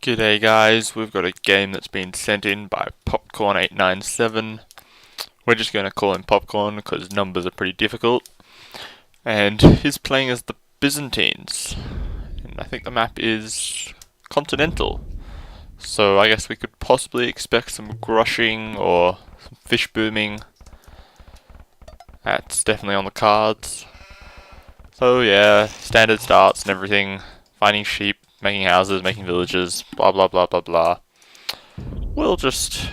G'day guys, we've got a game that's been sent in by Popcorn897. We're just going to call him Popcorn because numbers are pretty difficult. And he's playing as the Byzantines. And I think the map is continental. So I guess we could possibly expect some grushing or some fish booming. That's definitely on the cards. So yeah, standard starts and everything. Finding sheep, making houses, making villages, blah blah blah blah blah. We'll just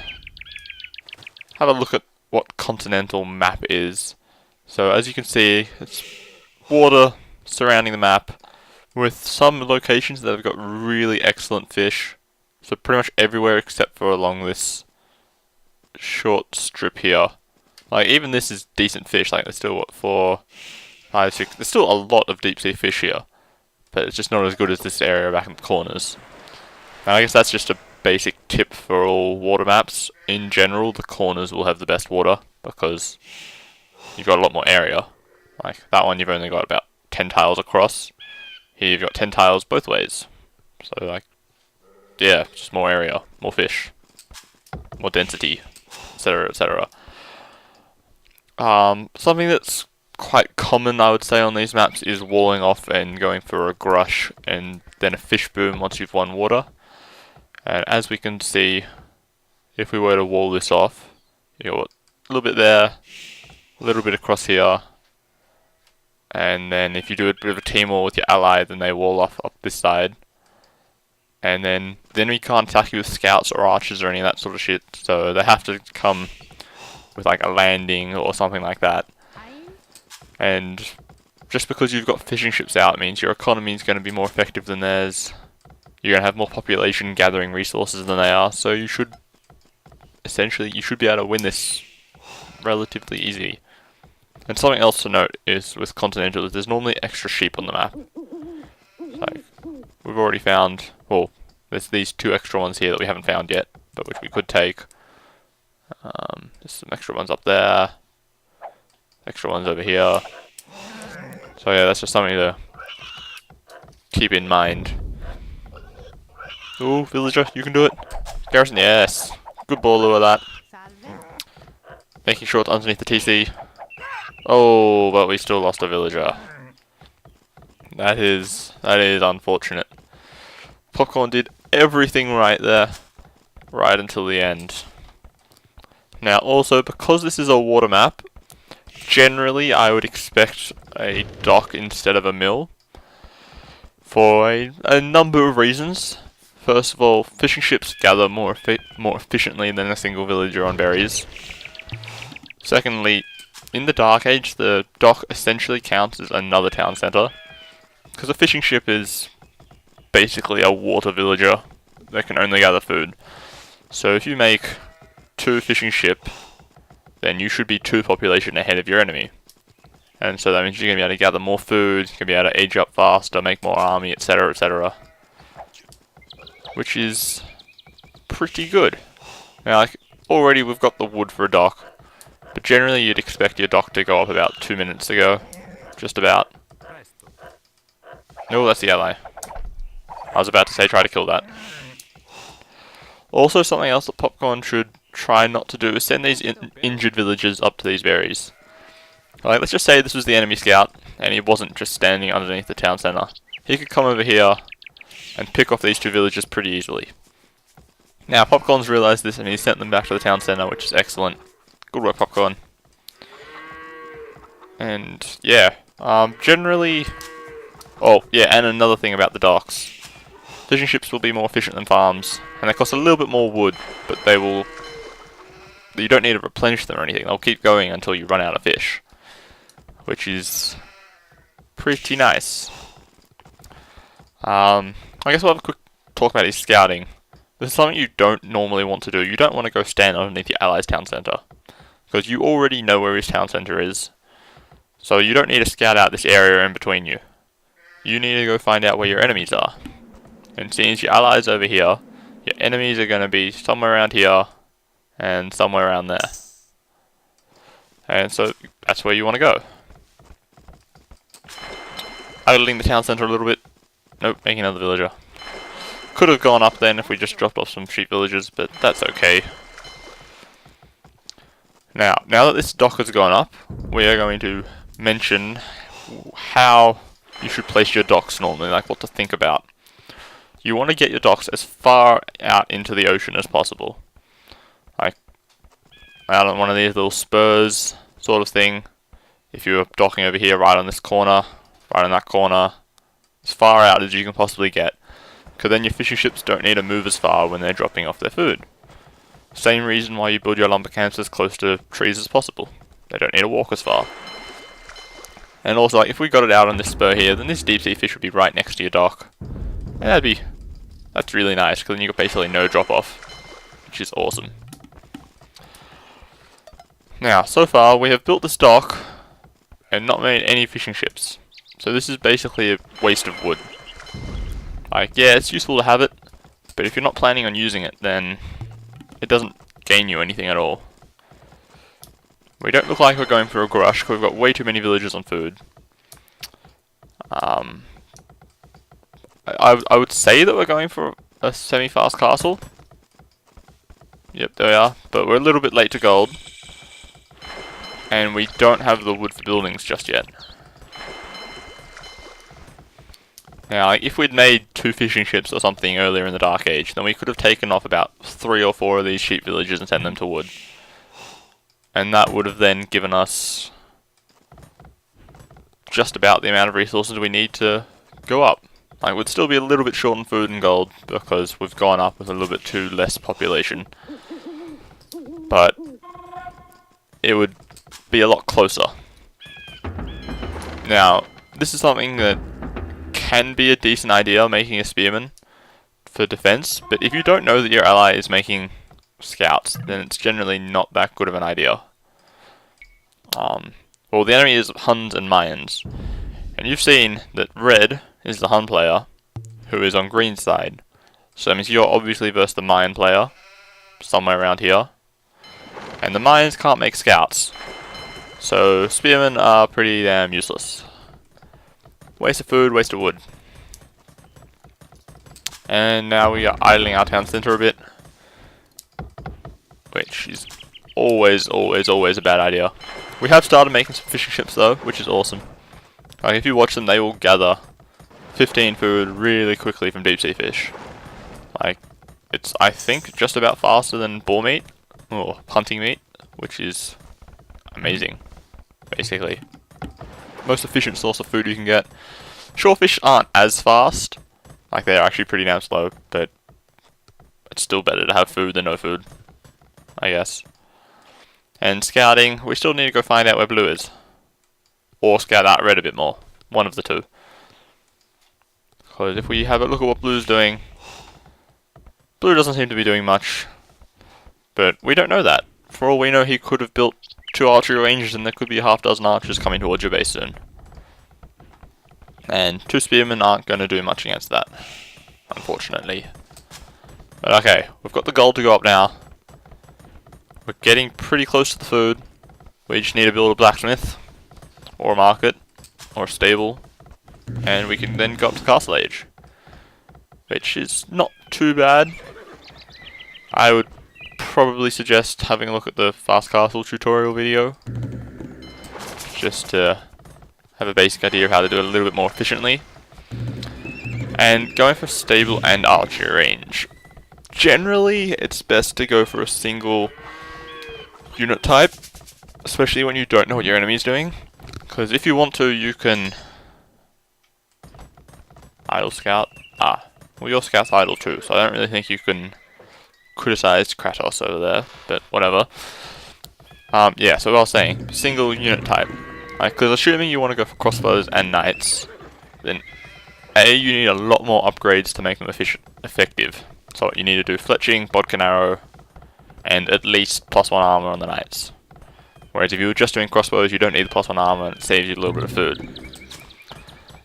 have a look at what continental map is. So as you can see, it's water surrounding the map with some locations that have got really excellent fish. So pretty much everywhere except for along this short strip here. Like even this is decent fish, like there's still what, 4, 5, 6, there's still a lot of deep sea fish here. But it's just not as good as this area back in the corners. Now I guess that's just a basic tip for all water maps. In general, the corners will have the best water because you've got a lot more area. Like that one you've only got about 10 tiles across. Here you've got 10 tiles both ways. So like, yeah, just more area, more fish, more density, etc, etc. Something that's quite common, I would say, on these maps is walling off and going for a grush and then a fish boom once you've won water. And as we can see, if we were to wall this off, you got a little bit there, a little bit across here, and then if you do a bit of a team wall with your ally, then they wall off up this side. And then we can't attack you with scouts or archers or any of that sort of shit, so they have to come with like a landing or something like that. And just because you've got fishing ships out means your economy is going to be more effective than theirs. You're going to have more population gathering resources than they are, so you should be able to win this relatively easy. And something else to note is with continental is there's normally extra sheep on the map. Like we've already found, well, there's these 2 extra ones here that we haven't found yet, but which we could take. There's some extra ones up there. Extra ones over here. So yeah, that's just something to keep in mind. Ooh, villager, you can do it. Garrison, yes. Good ball lure that. Making sure it's underneath the TC. Oh, but we still lost a villager. That is unfortunate. Popcorn did everything right there. Right until the end. Now also, because this is a water map, generally, I would expect a dock instead of a mill for a number of reasons. First of all, fishing ships gather more efficiently than a single villager on berries. Secondly, in the Dark Age, the dock essentially counts as another town centre, because a fishing ship is basically a water villager that can only gather food. So if you make 2 fishing ships, then you should be 2 population ahead of your enemy. And so that means you're going to be able to gather more food, you're going to be able to age up faster, make more army, etc, etc. Which is pretty good. Now, like, already we've got the wood for a dock, but generally you'd expect your dock to go up about 2 minutes ago. Just about. No, that's the ally. I was about to say try to kill that. Also, something else that Popcorn should try not to do is send these injured villagers up to these berries. Like, let's just say this was the enemy scout, and he wasn't just standing underneath the town centre. He could come over here and pick off these 2 villagers pretty easily. Now, Popcorn's realised this and he sent them back to the town centre, which is excellent. Good work, Popcorn. And, yeah, generally... Oh, yeah, and another thing about the docks. Fishing ships will be more efficient than farms, and they cost a little bit more wood, but they will... You don't need to replenish them or anything, they'll keep going until you run out of fish. Which is pretty nice. I guess we'll have a quick talk about his scouting. This is something you don't normally want to do. You don't want to go stand underneath your ally's town centre, because you already know where his town centre is. So you don't need to scout out this area in between you. You need to go find out where your enemies are. And since your allies over here, your enemies are going to be somewhere around here and somewhere around there. And so that's where you want to go. Idling the town centre a little bit. Nope, making another villager. Could have gone up then if we just dropped off some sheep villages, but that's okay. Now that this dock has gone up, we are going to mention how you should place your docks normally, like what to think about. You want to get your docks as far out into the ocean as possible. Like, out on one of these little spurs sort of thing. If you're docking over here, right on this corner, right on that corner, as far out as you can possibly get. Because then your fishing ships don't need to move as far when they're dropping off their food. Same reason why you build your lumber camps as close to trees as possible. They don't need to walk as far. And also, like, if we got it out on this spur here, then this deep sea fish would be right next to your dock. And that's really nice, because then you got basically no drop off, which is awesome. Now, so far we have built this dock and not made any fishing ships. So this is basically a waste of wood. Like, yeah, it's useful to have it, but if you're not planning on using it, then it doesn't gain you anything at all. We don't look like we're going for a rush, because we've got way too many villagers on food. I would say that we're going for a semi-fast castle. Yep, there we are. But we're a little bit late to gold. And we don't have the wood for buildings just yet. Now, if we'd made 2 fishing ships or something earlier in the Dark Age, then we could have taken off about 3 or 4 of these sheep villages and sent them to wood. And that would have then given us just about the amount of resources we need to go up. Like, we'd still be a little bit short on food and gold because we've gone up with a little bit too less population. But it would be a lot closer. Now, this is something that can be a decent idea, making a spearman for defense, but if you don't know that your ally is making scouts, then it's generally not that good of an idea. Well, the enemy is Huns and Mayans, and you've seen that red is the Hun player, who is on green side. So that means you're obviously versus the Mayan player, somewhere around here. And the Mayans can't make scouts, so spearmen are pretty damn useless. Waste of food, waste of wood. And now we are idling our town centre a bit, which is always a bad idea. We have started making some fishing ships though, which is awesome. Like, if you watch them, they will gather 15 food really quickly from deep sea fish. Like, it's, I think, just about faster than boar meat, or hunting meat, which is amazing, basically. Most efficient source of food you can get. Shorefish aren't as fast, like they're actually pretty damn slow, but it's still better to have food than no food, I guess. And scouting, we still need to go find out where blue is. Or scout out red a bit more. One of the two. Because if we have a look at what blue's doing, blue doesn't seem to be doing much. But we don't know that. For all we know, he could have built 2 archery ranges and there could be a half dozen archers coming towards your base soon. And 2 spearmen aren't going to do much against that, unfortunately. But okay, we've got the gold to go up now. We're getting pretty close to the food. We just need to build a blacksmith, or a market, or a stable, and we can then go up to Castle Age, which is not too bad. I would probably suggest having a look at the Fast Castle tutorial video, just to have a basic idea of how to do it a little bit more efficiently. And going for stable and archery range. Generally, it's best to go for a single unit type, especially when you don't know what your enemy's doing. Because if you want to, you can idle scout. Well, your scout's idle too, so I don't really think you can criticize Kratos over there, but whatever. Yeah, so what I was saying, single unit type. Because assuming you want to go for crossbows and knights, then A, you need a lot more upgrades to make them effective. So you need to do fletching, bodkin arrow, and at least +1 armor on the knights. Whereas if you were just doing crossbows, you don't need the +1 armor, and it saves you a little bit of food.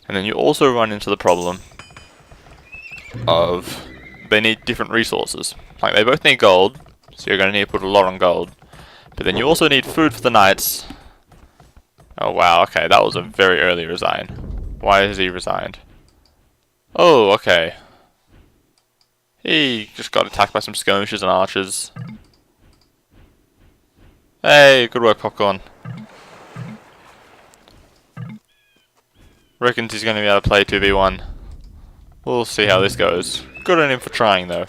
And then you also run into the problem of they need different resources. Like, they both need gold, so you're going to need to put a lot on gold. But then you also need food for the knights. Oh wow, okay, that was a very early resign. Why has he resigned? Oh, okay. He just got attacked by some skirmishers and archers. Hey, good work, Popcorn. Reckons he's going to be able to play 2v1. We'll see how this goes. Good on him for trying, though.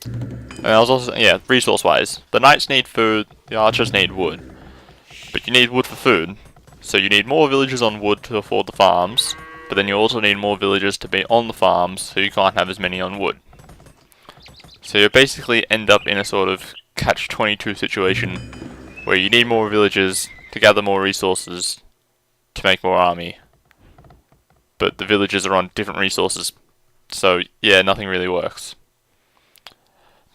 And I was also, yeah, resource-wise. The knights need food, the archers need wood. But you need wood for food. So you need more villagers on wood to afford the farms. But then you also need more villagers to be on the farms, so you can't have as many on wood. So you basically end up in a sort of catch-22 situation, where you need more villagers to gather more resources to make more army. But the villagers are on different resources, so yeah, nothing really works.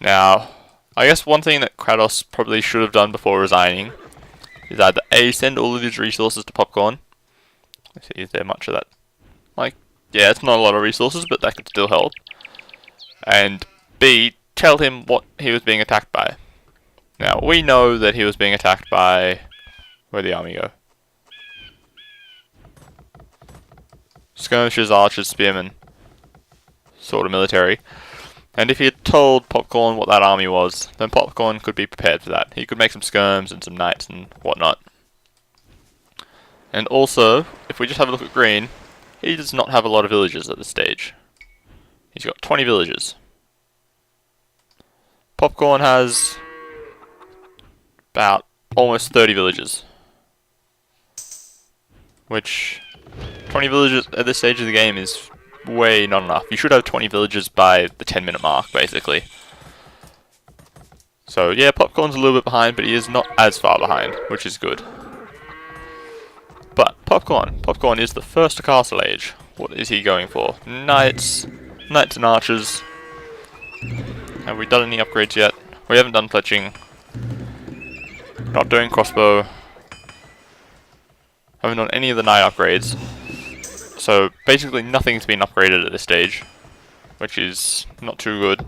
Now, I guess one thing that Kratos probably should have done before resigning is either A, send all of his resources to Popcorn. Let's see, is there much of that? Like, yeah, it's not a lot of resources, but that could still help. And B, tell him what he was being attacked by. Now, we know that he was being attacked by... Where'd the army go? Skirmishers, archers, spearmen. Sort of military. And if he had told Popcorn what that army was, then Popcorn could be prepared for that. He could make some skirms and some knights and whatnot. And also, if we just have a look at Green, he does not have a lot of villagers at this stage. He's got 20 villagers. Popcorn has about almost 30 villagers. Which, 20 villagers at this stage of the game is way not enough. You should have 20 villagers by the 10-minute mark, basically. So yeah, Popcorn's a little bit behind, but he is not as far behind, which is good. But Popcorn is the first to Castle Age. What is he going for? Knights and archers. Have we done any upgrades yet? We haven't done fletching. Not doing crossbow. Haven't done any of the knight upgrades. So basically nothing's been upgraded at this stage, which is not too good.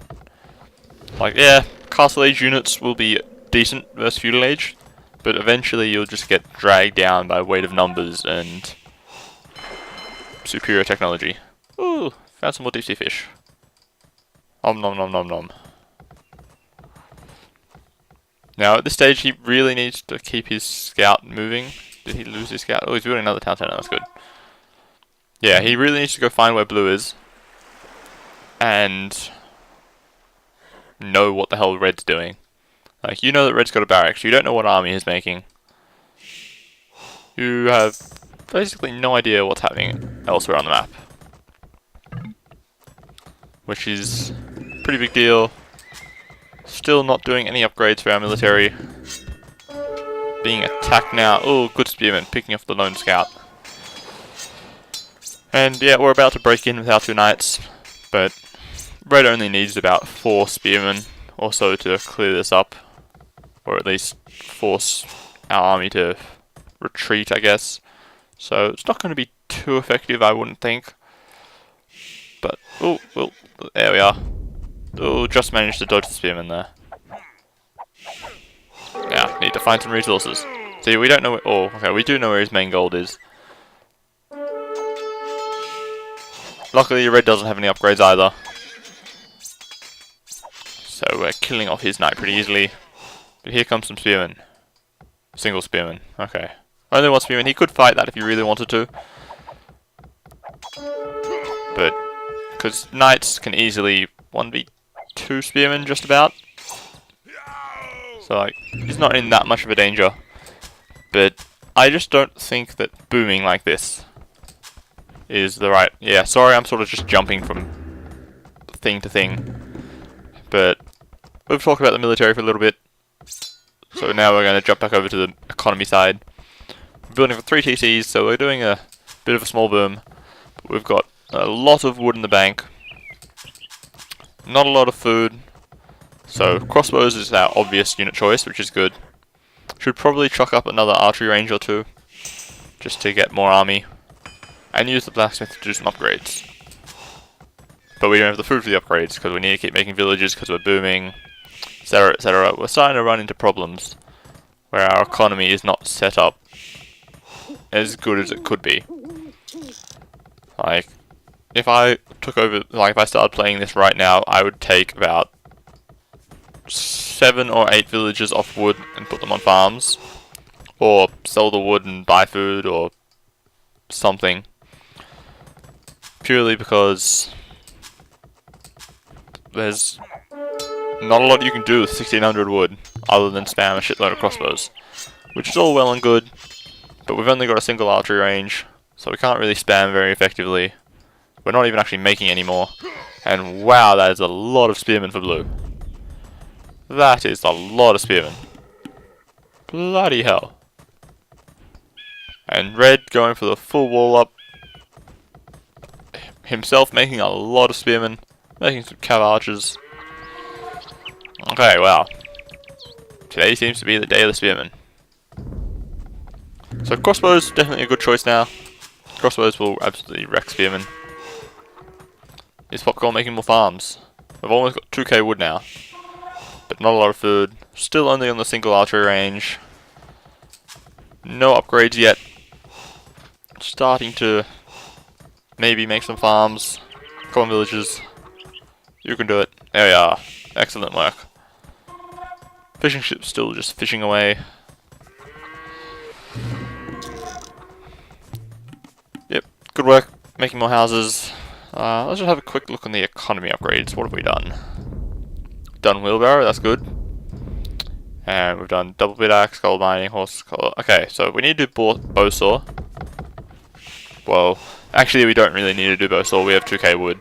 Like, yeah, Castle Age units will be decent versus Feudal Age, but eventually you'll just get dragged down by weight of numbers and superior technology. Ooh, found some more deep sea fish. Om nom nom nom nom. Now at this stage he really needs to keep his scout moving. Did he lose his scout? Oh, he's building another town center, that's good. Yeah, he really needs to go find where blue is. And know what the hell red's doing. Like, you know that red's got a barracks, you don't know what army he's making. You have basically no idea what's happening elsewhere on the map. Which is a pretty big deal. Still not doing any upgrades for our military. Being attacked now. Oh, good spearman, picking off the lone scout. And yeah, we're about to break in with our 2 knights, but red only needs about 4 spearmen or so to clear this up, or at least force our army to retreat, I guess. So it's not going to be too effective, I wouldn't think. But, oh, well, there we are. Oh, just managed to dodge the spearman there. Now, need to find some resources. See, we don't know where, oh, okay, we do know where his main gold is. Luckily, red doesn't have any upgrades either. So we're killing off his knight pretty easily. But here comes some spearmen. Single spearman, okay. Only one spearman, he could fight that if he really wanted to. But, because knights can easily 1v2 spearmen just about. So like, he's not in that much of a danger. But I just don't think that booming like this is the right... Yeah, sorry, I'm sort of just jumping from thing to thing. But we've talked about the military for a little bit. So now we're going to jump back over to the economy side. We're building for 3 TCs, so we're doing a bit of a small boom. But we've got a lot of wood in the bank. Not a lot of food. So crossbows is our obvious unit choice, which is good. Should probably chuck up another archery range or 2. Just to get more army. And use the blacksmith to do some upgrades. But we don't have the food for the upgrades because we need to keep making villages because we're booming, etc, etc. We're starting to run into problems where our economy is not set up as good as it could be. Like, if I took over, like if I started playing this right now, I would take about 7 or 8 villages off wood and put them on farms, or sell the wood and buy food or something, purely because there's not a lot you can do with 1600 wood other than spam a shitload of crossbows, which is all well and good, but we've only got a single archery range, so we can't really spam very effectively. We're not even actually making any more, and wow, that is a lot of spearmen for blue. That is a lot of spearmen. Bloody hell. And red going for the full wall up. Himself making a lot of spearmen. Making some cav archers. Okay, wow. Today seems to be the day of the spearmen. So crossbows, definitely a good choice now. Crossbows will absolutely wreck spearmen. Is Popcorn making more farms? We've almost got 2k wood now. But not a lot of food. Still only on the single archery range. No upgrades yet. Starting to maybe make some farms. Come on, villagers. You can do it. There we are. Excellent work. Fishing ship's still just fishing away. Yep, good work. Making more houses. Let's just have a quick look on the economy upgrades. What have we done? Done wheelbarrow, that's good. And we've done double bit axe, gold mining, horse collar. Okay, so we need to do bow saw. Well, actually we don't really need to do bow saw, we have 2k wood.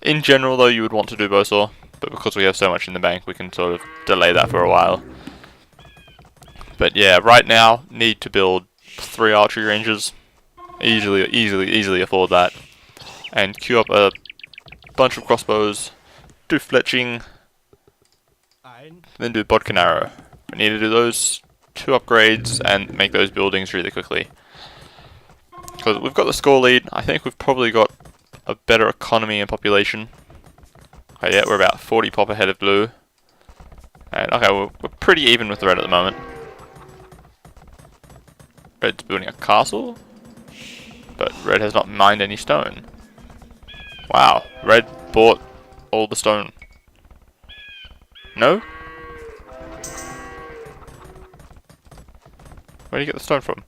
In general though, you would want to do bow saw, but because we have so much in the bank, we can sort of delay that for a while. But yeah, right now, need to build 3 archery ranges. Easily afford that. And queue up a bunch of crossbows, do fletching, then do bodkin arrow. We need to do those 2 upgrades and make those buildings really quickly. Because we've got the score lead, I think we've probably got a better economy and population. Okay, yeah, we're about 40 pop ahead of blue. And okay, we're pretty even with the red at the moment. Red's building a castle, but red has not mined any stone. Wow, red bought all the stone. No? Where did you get the stone from?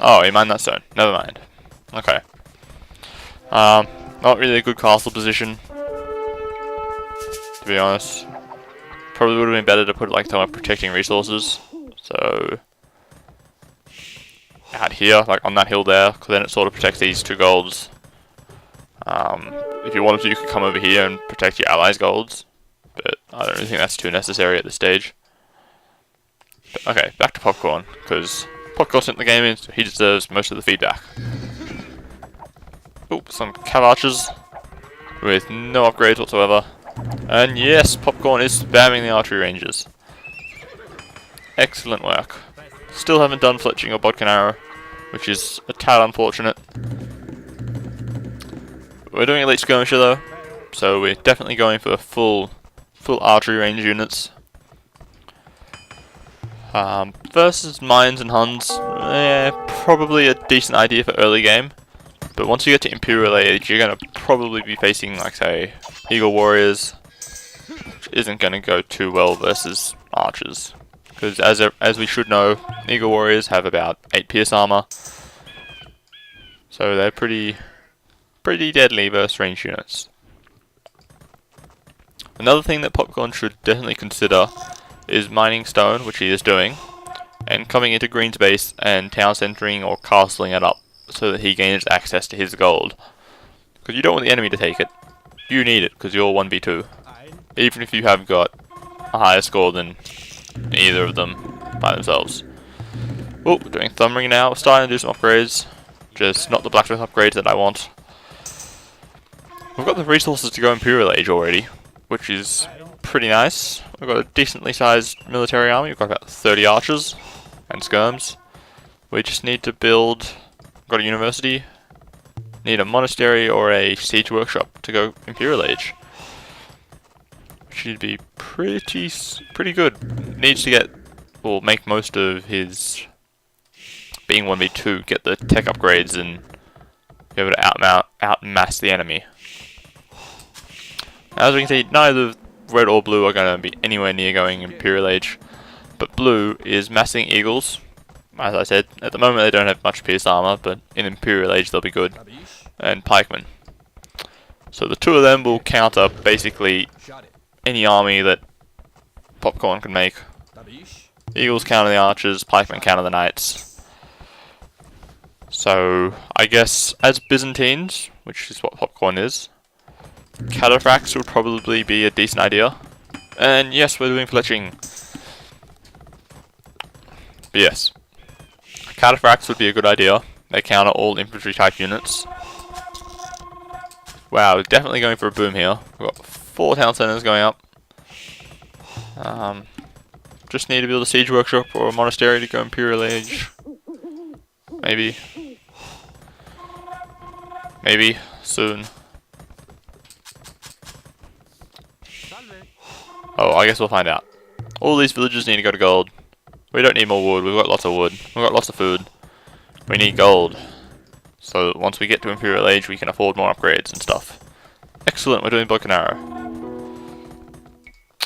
Oh, he mined that stone. Never mind. Okay. Not really a good castle position, to be honest. Probably would have been better to put like somewhere protecting resources. So out here, like on that hill there, because then it sort of protects these 2 golds. If you wanted to, you could come over here and protect your allies' golds, but I don't really think that's too necessary at this stage. But, okay, back to Popcorn, because Popcorn sent the game in, so he deserves most of the feedback. Oop, some cav archers with no upgrades whatsoever. And yes, Popcorn is spamming the archery ranges. Excellent work. Still haven't done fletching or bodkin arrow, which is a tad unfortunate. We're doing elite skirmisher though, so we're definitely going for full archery range units. Versus mines and Huns, probably a decent idea for early game. But once you get to Imperial Age, you're going to probably be facing, like, say, Eagle Warriors, which isn't going to go too well versus archers. Because as we should know, Eagle Warriors have about 8 pierce armor, so they're pretty deadly versus ranged units. Another thing that Popcorn should definitely consider is mining stone, which he is doing, and coming into green space and town centering or castling it up so that he gains access to his gold. Because you don't want the enemy to take it. You need it because you're 1v2. Even if you have got a higher score than either of them by themselves. Oh, we're doing thumb ring now. We're starting to do some upgrades. Just not the blacksmith upgrades that I want. We've got the resources to go Imperial Age already, which is pretty nice. We've got a decently sized military army. We've got about 30 archers and skirms. We just need to build... Got a university. Need a monastery or a siege workshop to go Imperial Age. Should be pretty good. Needs to get, or make most of his being 1v2, get the tech upgrades and be able to outmass the enemy. As we can see, neither red or blue are going to be anywhere near going Imperial Age, but blue is massing eagles. As I said, at the moment they don't have much pierce armor, but in Imperial Age they'll be good, and pikemen. So the two of them will counter basically any army that Popcorn can make. Eagles counter the archers, pikemen counter the knights. So I guess as Byzantines, which is what Popcorn is, cataphracts would probably be a decent idea. And yes, we're doing fletching. But yes, cataphracts would be a good idea. They counter all infantry type units. Wow, we're definitely going for a boom here. We've got 4 town centers going up. Just need to build a siege workshop or a monastery to go Imperial Age. Maybe. Maybe soon. Oh, I guess we'll find out. All these villages need to go to gold. We don't need more wood, we've got lots of wood. We've got lots of food. We need gold. So once we get to Imperial Age, we can afford more upgrades and stuff. Excellent, we're doing bow and arrow.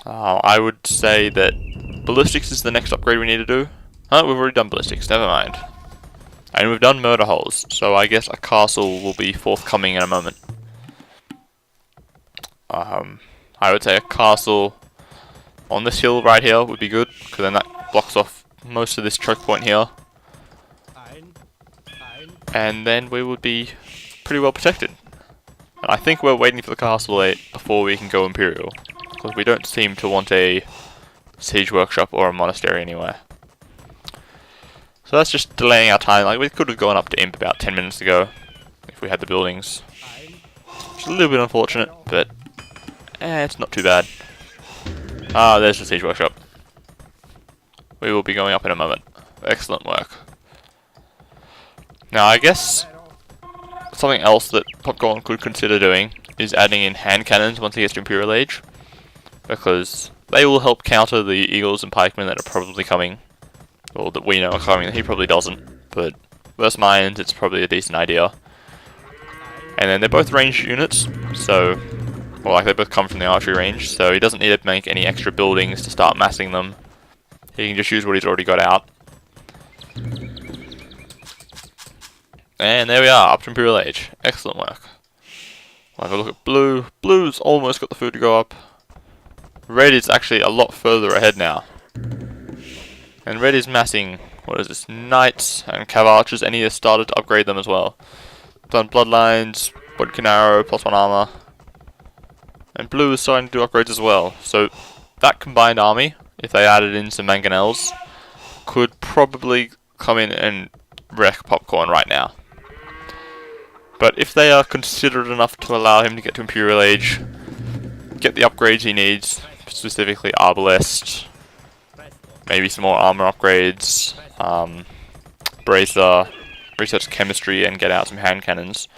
I would say that ballistics is the next upgrade we need to do. We've already done ballistics, never mind. And we've done murder holes, so I guess a castle will be forthcoming in a moment. I would say a castle on this hill right here would be good, because then that blocks off most of this choke point here. And then we would be pretty well protected. And I think we're waiting for the castle 8 before we can go Imperial, because we don't seem to want a siege workshop or a monastery anywhere. So that's just delaying our time. Like, we could have gone up to Imp about 10 minutes ago if we had the buildings. It's a little bit unfortunate, but it's not too bad. There's the siege workshop. We will be going up in a moment. Excellent work. Now I guess something else that Popcorn could consider doing is adding in hand cannons once he gets to Imperial Age, because they will help counter the eagles and pikemen that are probably coming, or that we know are coming. He probably doesn't, but versus mines it's probably a decent idea. And then they're both ranged units, so, well, like, they both come from the archery range, so he doesn't need to make any extra buildings to start massing them. He can just use what he's already got out. And there we are, up to Imperial Age. Excellent work. We'll have a look at blue. Blue's almost got the food to go up. Red is actually a lot further ahead now. And red is massing, what is this, knights and cav archers, and he has started to upgrade them as well. Done bloodlines, Bodkin arrow, +1 armor. And blue is starting to do upgrades as well. So that combined army, if they added in some mangonels, could probably come in and wreck Popcorn right now. But if they are considerate enough to allow him to get to Imperial Age, get the upgrades he needs, specifically Arbalest, maybe some more armor upgrades, Bracer, research chemistry and get out some hand cannons,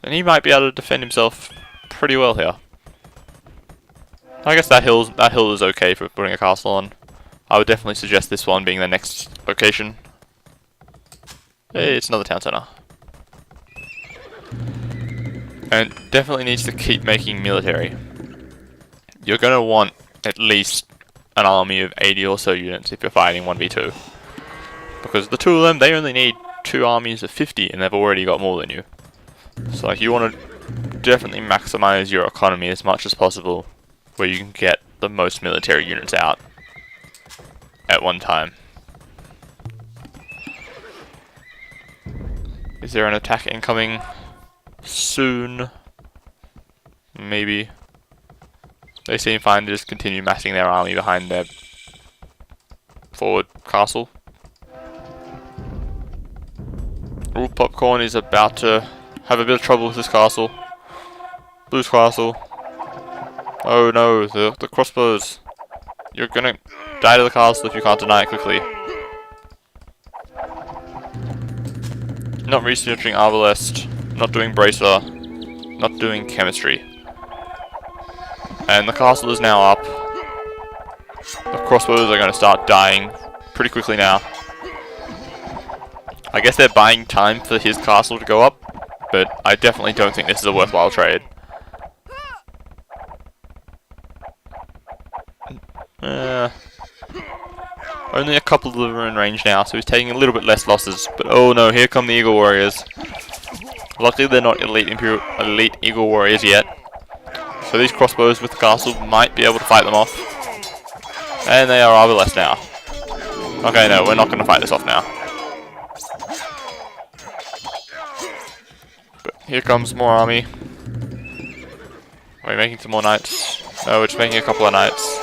then he might be able to defend himself pretty well here. I guess that hill is okay for putting a castle on. I would definitely suggest this one being the next location. Hey, it's another town centre. And definitely needs to keep making military. You're going to want at least an army of 80 or so units if you're fighting 1v2. Because the two of them, they only need 2 armies of 50 and they've already got more than you. So like, you want to definitely maximize your economy as much as possible, where you can get the most military units out at one time. Is there an attack incoming soon? Maybe. They seem fine to just continue massing their army behind their forward castle. Ooh, Popcorn is about to have a bit of trouble with this castle. Blue's castle. Oh no, the crossbows. You're gonna die to the castle if you can't deny it quickly. Not researching Arbalest, not doing Bracer, not doing chemistry. And the castle is now up. The crossbows are going to start dying pretty quickly now. I guess they're buying time for his castle to go up, but I definitely don't think this is a worthwhile trade. Only a couple of them are in range now, so he's taking a little bit less losses. But oh no, here come the Eagle Warriors. Luckily they're not elite Eagle Warriors yet. So these crossbows with the castle might be able to fight them off. And they are arbalest now. Okay, no, we're not going to fight this off now. But here comes more army. Are we making some more knights? No, we're just making a couple of knights.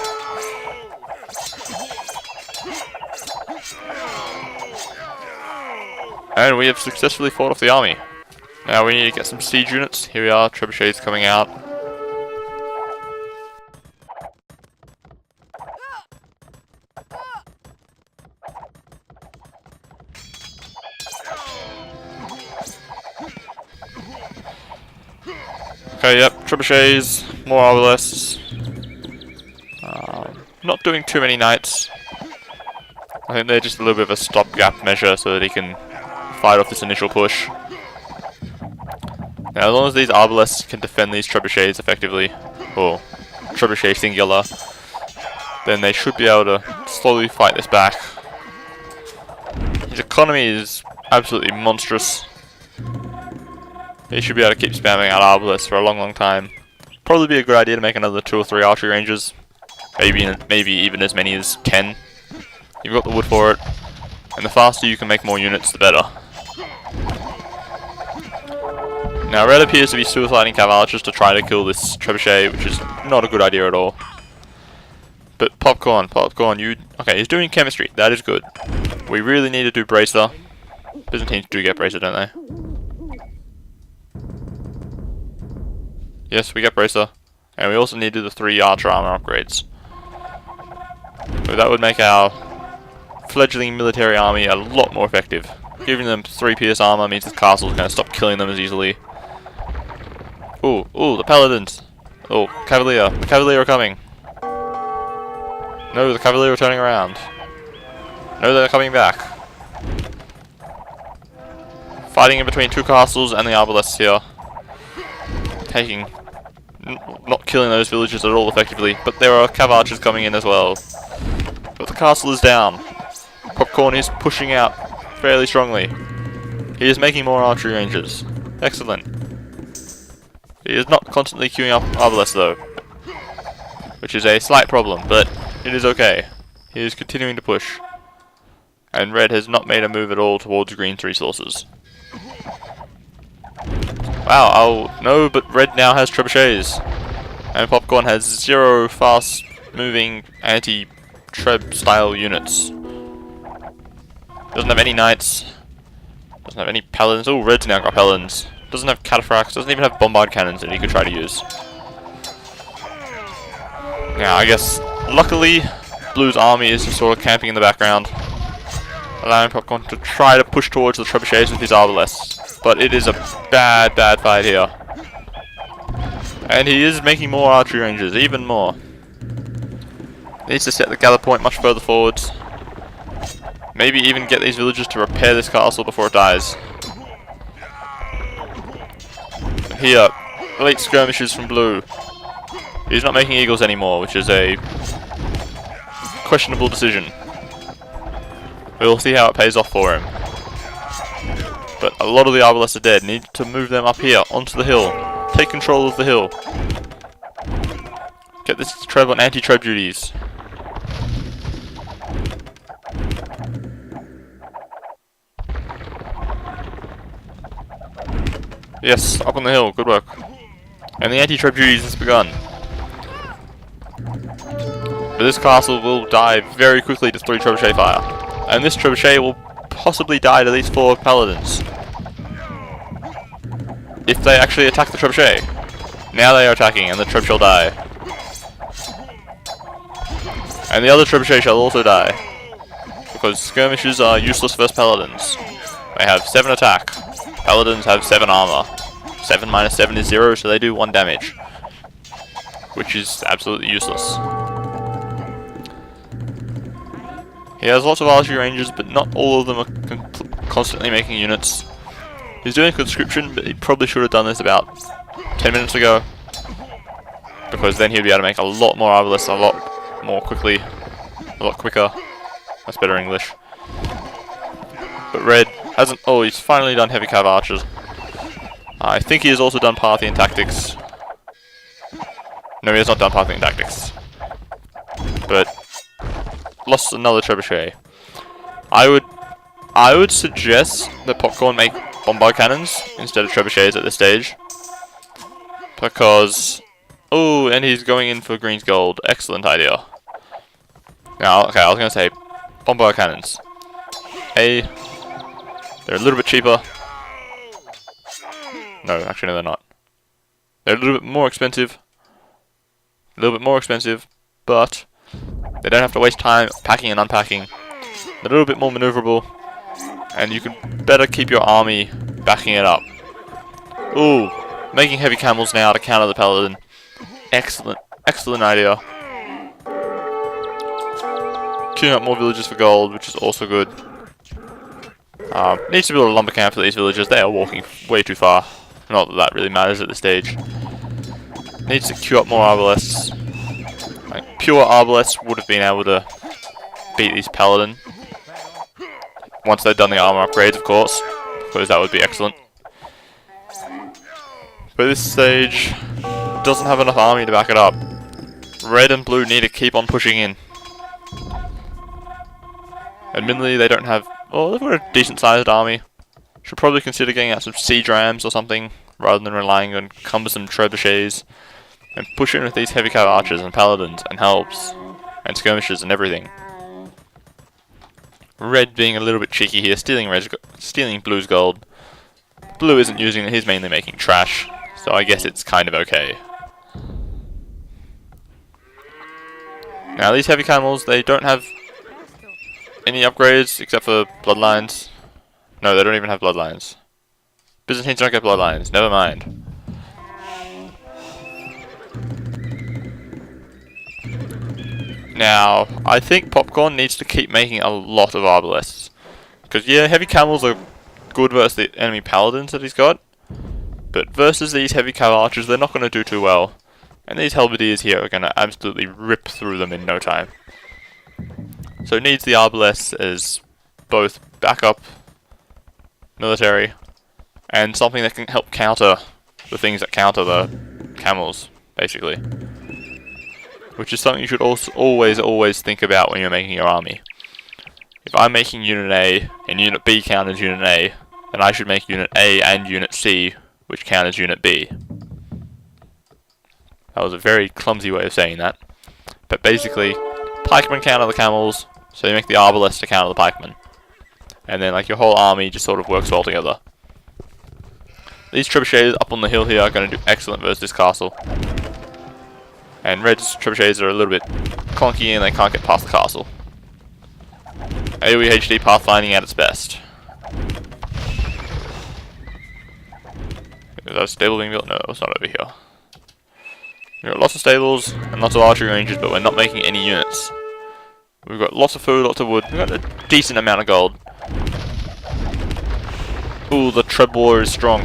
And we have successfully fought off the army. Now we need to get some siege units. Here we are, trebuchets coming out. Okay, yep, trebuchets, more arbalests. Not doing too many knights. I think they're just a little bit of a stopgap measure so that he can fight off this initial push. Now, as long as these arbalests can defend these trebuchets effectively, or trebuchet singular, then they should be able to slowly fight this back. His economy is absolutely monstrous. He should be able to keep spamming out arbalests for a long time. Probably be a good idea to make another 2 or 3 archery ranges. Maybe even as many as 10. You've got the wood for it, and the faster you can make more units, the better. Now, Red appears to be suiciding cavalry just to try to kill this trebuchet, which is not a good idea at all. But Popcorn, okay, he's doing chemistry, that is good. We really need to do bracer. Byzantines do get bracer, don't they? Yes, we get bracer. And we also need to do the 3 archer armor upgrades. So that would make our fledgling military army a lot more effective. Giving them 3 pierce armor means the castle's going to stop killing them as easily. Ooh, the paladins! Oh, cavalier. The cavalier are coming. No, the cavalier are turning around. No, they're coming back. Fighting in between 2 castles and the arbalests here. Not killing those villagers at all effectively, but there are cav archers coming in as well. But the castle is down. Popcorn is pushing out fairly strongly. He is making more archery ranges. Excellent. He is not constantly queuing up arbalests though, which is a slight problem, but it is okay. He is continuing to push. And Red has not made a move at all towards Green's resources. Wow, oh no, but Red now has trebuchets. And Popcorn has 0 fast moving anti-treb style units. Doesn't have any knights. Doesn't have any paladins. Oh, Red's now got paladins. Doesn't have cataphracts. Doesn't even have bombard cannons that he could try to use. Now, I guess, luckily, Blue's army is just sort of camping in the background, allowing Popcorn to try to push towards the trebuchets with his arbalests. But it is a bad fight here. And he is making more archery ranges, even more. Needs to set the gather point much further forwards. Maybe even get these villagers to repair this castle before it dies. Here, elite skirmishes from Blue. He's not making eagles anymore, which is a questionable decision. We'll see how it pays off for him. But a lot of the arbalests are dead. Need to move them up here, onto the hill. Take control of the hill. Get this treb on anti-treb duties. Yes, up on the hill, good work. And the anti-treb duties has begun. But this castle will die very quickly to 3 trebuchet fire. And this trebuchet will possibly die to these 4 paladins. If they actually attack the trebuchet. Now they are attacking and the treb shall die. And the other trebuchet shall also die. Because skirmishers are useless versus paladins. They have 7 attack. Paladins have 7 armor. 7 minus 7 is 0, so they do 1 damage. Which is absolutely useless. He has lots of archery ranges, but not all of them are constantly making units. He's doing conscription, but he probably should have done this about 10 minutes ago, because then he'd be able to make a lot more arbalists a lot more quickly, a lot quicker. That's better English. But Red hasn't. Oh, he's finally done heavy cav archers. I think he has also done Parthian tactics. No, he has not done Parthian tactics. But lost another trebuchet. I would suggest that Popcorn make bombard cannons instead of trebuchets at this stage, because and he's going in for Green's gold. Excellent idea. Now, okay, I was gonna say bombard cannons. They're a little bit cheaper. No, actually, no, they're not. They're a little bit more expensive. A little bit more expensive, but they don't have to waste time packing and unpacking. They're a little bit more maneuverable, and you can better keep your army backing it up. Ooh, making heavy camels now to counter the paladin. Excellent, excellent idea. Queuing up more villages for gold, which is also good. Needs to build a lumber camp for these villagers. They are walking way too far. Not that that really matters at this stage. Needs to queue up more arbalists. Like, pure arbalists would have been able to beat these paladin. Once they've done the armor upgrades, of course, because that would be excellent. But this stage doesn't have enough army to back it up. Red and blue need to keep on pushing in. Admittedly, they don't have. Oh, they've got a decent sized army. Should probably consider getting out some siege rams or something, rather than relying on cumbersome trebuchets. And push in with these heavy cav archers and paladins and helps and skirmishers and everything. Red being a little bit cheeky here, stealing Blue's gold. Blue isn't using it, he's mainly making trash, so I guess it's kind of okay. Now these heavy camels, they don't have any upgrades except for bloodlines. No, they don't even have bloodlines. Byzantines don't get bloodlines, never mind. Now, I think Popcorn needs to keep making a lot of arbalists. Because, yeah, heavy camels are good versus the enemy paladins that he's got. But versus these heavy cav archers, they're not going to do too well. And these halberdiers here are going to absolutely rip through them in no time. So it needs the arbalists as both backup military and something that can help counter the things that counter the camels, basically. Which is something you should also always think about when you're making your army. If I'm making Unit A and Unit B counters Unit A, then I should make Unit A and Unit C, which counters Unit B. That was a very clumsy way of saying that. But basically, pikemen counter the camels, so you make the arbalists to counter the pikemen. And then like your whole army just sort of works well together. These trebuchets up on the hill here are going to do excellent versus this castle. And Red's trebuchets are a little bit clunky and they can't get past the castle. AoE HD pathfinding at its best. Is that a stable being built? No, it's not over here. We've got lots of stables and lots of archery ranges, but we're not making any units. We've got lots of food, lots of wood. We've got a decent amount of gold. Ooh, the Treb war is strong.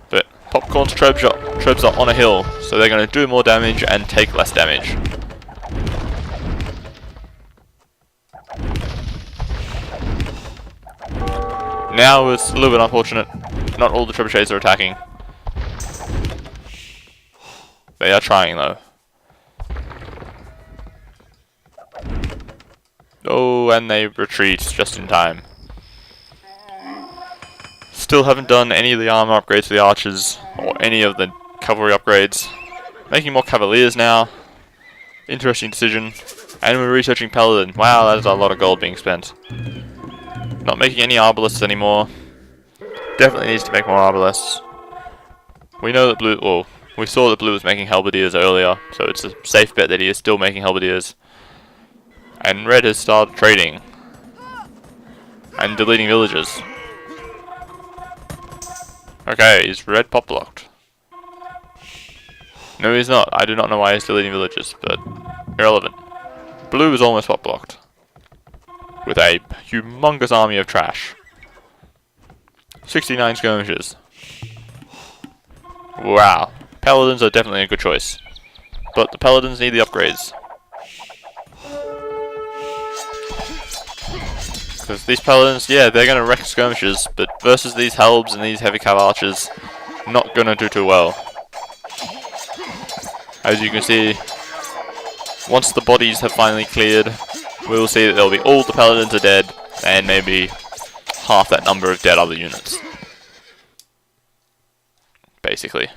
But Popcorn's Trebs are on a hill, so they're going to do more damage and take less damage. Now it's a little bit unfortunate. Not all the trebuchets are attacking. They are trying though. Oh, and they retreat just in time. Still haven't done any of the armor upgrades for the archers, or any of the cavalry upgrades. Making more cavaliers now. Interesting decision. And we're researching paladin. Wow, that is a lot of gold being spent. Not making any arbalists anymore. Definitely needs to make more arbalists. We know that blue, well, we saw that blue was making halberdiers earlier, so it's a safe bet that he is still making halberdiers. And red has started trading. And deleting villages. Okay, is red pop blocked? No, he's not. I do not know why he's deleting villages, but irrelevant. Blue is almost pop blocked. With a humongous army of trash. 69 skirmishes. Wow. Paladins are definitely a good choice. But the Paladins need the upgrades. Because these Paladins, yeah, they're going to wreck skirmishes, but versus these Helbs and these heavy cav archers, not going to do too well. As you can see, once the bodies have finally cleared, we will see that there'll be all the Paladins are dead, and maybe half that number of dead other units. Basically.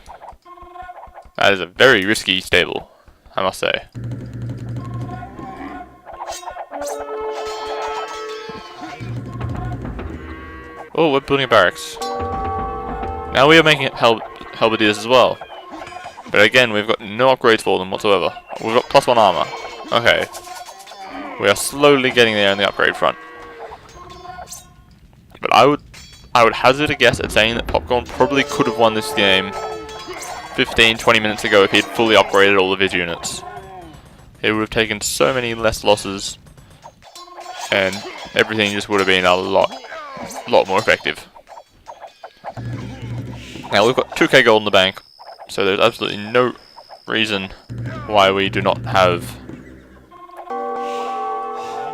That is a very risky stable, I must say. Oh, we're building a barracks. Now we are making halberdiers as well. But again, we've got no upgrades for them whatsoever. We've got +1 armor. Okay. We are slowly getting there on the upgrade front. But I would hazard a guess at saying that Popcorn probably could have won this game 15-20 minutes ago if he had fully upgraded all of his units. He would have taken so many less losses, and everything just would have been a lot more effective. Now we've got 2k gold in the bank, so there's absolutely no reason why we do not have...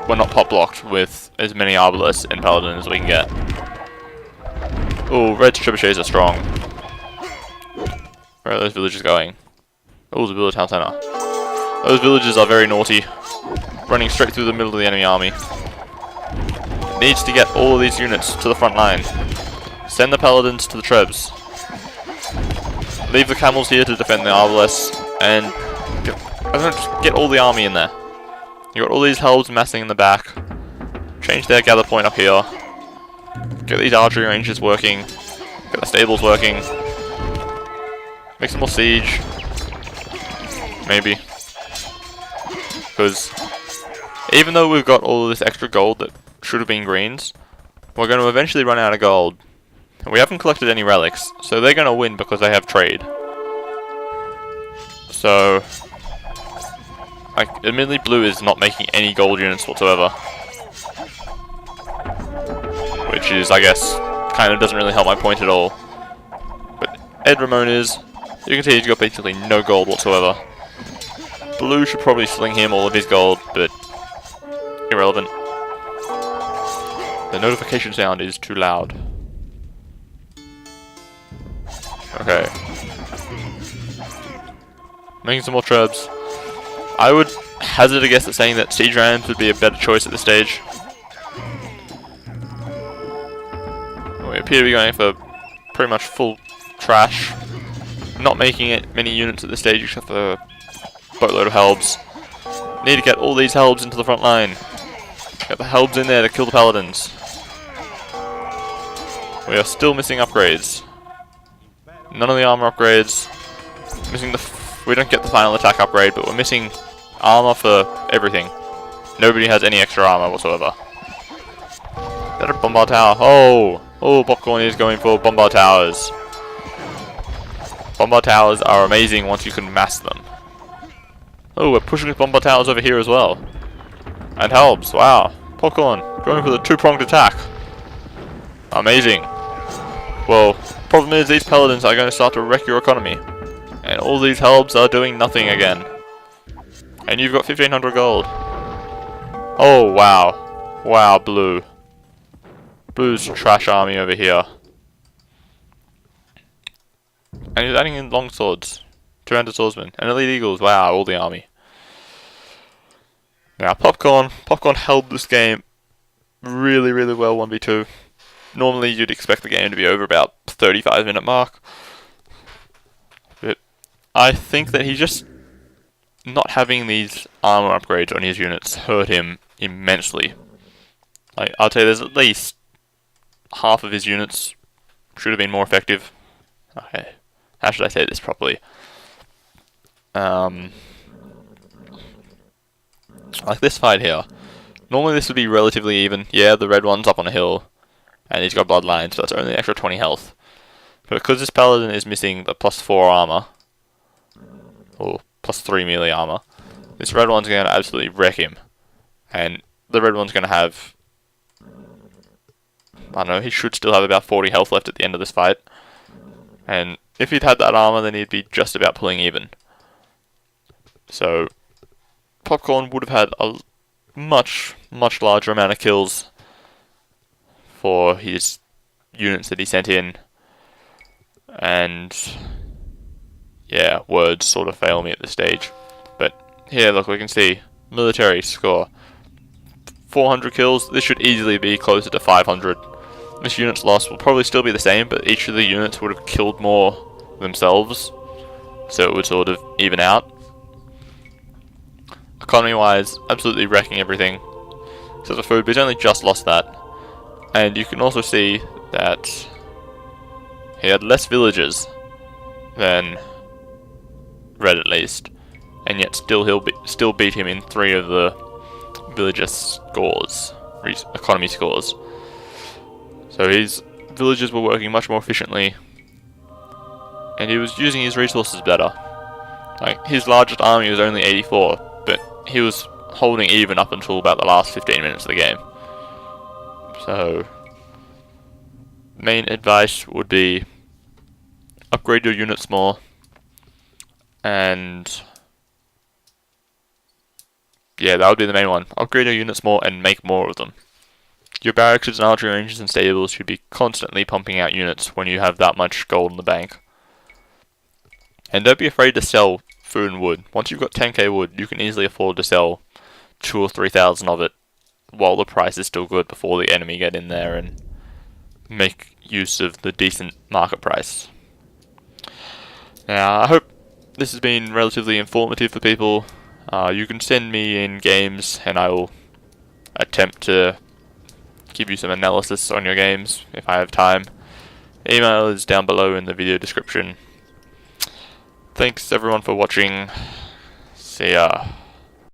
we're not pop blocked with as many Arbalists and Paladins as we can get. Oh, red trebuchets are strong. Where are those villagers going? Oh, the village town center. Those villagers are very naughty, running straight through the middle of the enemy army. It needs to get all of these units to the front line. Send the Paladins to the Trebs. Leave the camels here to defend the Arbalists, and get all the army in there. You got all these Helbs massing in the back. Change their gather point up here. Get these archery ranges working. Get the stables working. Make some more siege. Maybe. Because even though we've got all of this extra gold that should have been greens, we're going to eventually run out of gold. And we haven't collected any relics, so they're going to win because they have trade. So, like, admittedly blue is not making any gold units whatsoever. Which is, I guess, kind of doesn't really help my point at all. But Ed Ramon is, you can see he's got basically no gold whatsoever. Blue should probably sling him all of his gold, but irrelevant. The notification sound is too loud. Okay. Making some more trebs. I would hazard a guess at saying that siege rams would be a better choice at this stage. We appear to be going for pretty much full trash. Not making it many units at this stage except for a boatload of Helbs. Need to get all these Helbs into the front line. Get the Helbs in there to kill the Paladins. We are still missing upgrades. None of the armor upgrades. Missing we don't get the final attack upgrade, but we're missing armor for everything. Nobody has any extra armor whatsoever. Is that a bombard tower? Oh! Oh, Popcorn is going for bombard towers. Bombard towers are amazing once you can mass them. Oh, we're pushing bombard towers over here as well. And Helbs, wow. Popcorn, going for the two-pronged attack. Amazing. Well, problem is these Paladins are going to start to wreck your economy. And all these Helbs are doing nothing again. And you've got 1500 gold. Oh, wow. Wow, blue. Blue's trash army over here. And he's adding in long swords. 200 swordsmen. And elite eagles. Wow, all the army. Now, Popcorn held this game really, really well 1v2. Normally, you'd expect the game to be over about 35-minute mark. But I think that he just not having these armor upgrades on his units hurt him immensely. Like, I'll tell you, there's at least half of his units should have been more effective. Okay, how should I say this properly? Like this fight here. Normally this would be relatively even. Yeah, the red one's up on a hill, and he's got bloodlines, so that's only an extra 20 health. But because this paladin is missing the +4 armor, or +3 melee armor, this red one's going to absolutely wreck him. And the red one's going to have I don't know, he should still have about 40 health left at the end of this fight. And if he'd had that armor, then he'd be just about pulling even. So, Popcorn would have had a much larger amount of kills for his units that he sent in. And yeah, words sort of fail me at this stage. But here, look, we can see military score 400 kills. This should easily be closer to 500. This unit's loss will probably still be the same, but each of the units would have killed more themselves, so it would sort of even out. Economy wise, absolutely wrecking everything except for food, but he's only just lost that. And you can also see that he had less villagers than Red, at least, and yet still still beat him in 3 of the villager scores, economy scores. So his villagers were working much more efficiently, and he was using his resources better. Like, his largest army was only 84, but he was holding even up until about the last 15 minutes of the game. So, main advice would be upgrade your units more, and yeah, that would be the main one. Upgrade your units more and make more of them. Your barracks and archery ranges and stables should be constantly pumping out units when you have that much gold in the bank. And don't be afraid to sell food and wood. Once you've got 10k wood, you can easily afford to sell 2,000 or 3,000 of it while the price is still good before the enemy get in there and make use of the decent market price. Now, I hope this has been relatively informative for people. You can send me in games and I will attempt to give you some analysis on your games if I have time. Email is down below in the video description. Thanks everyone for watching. See ya.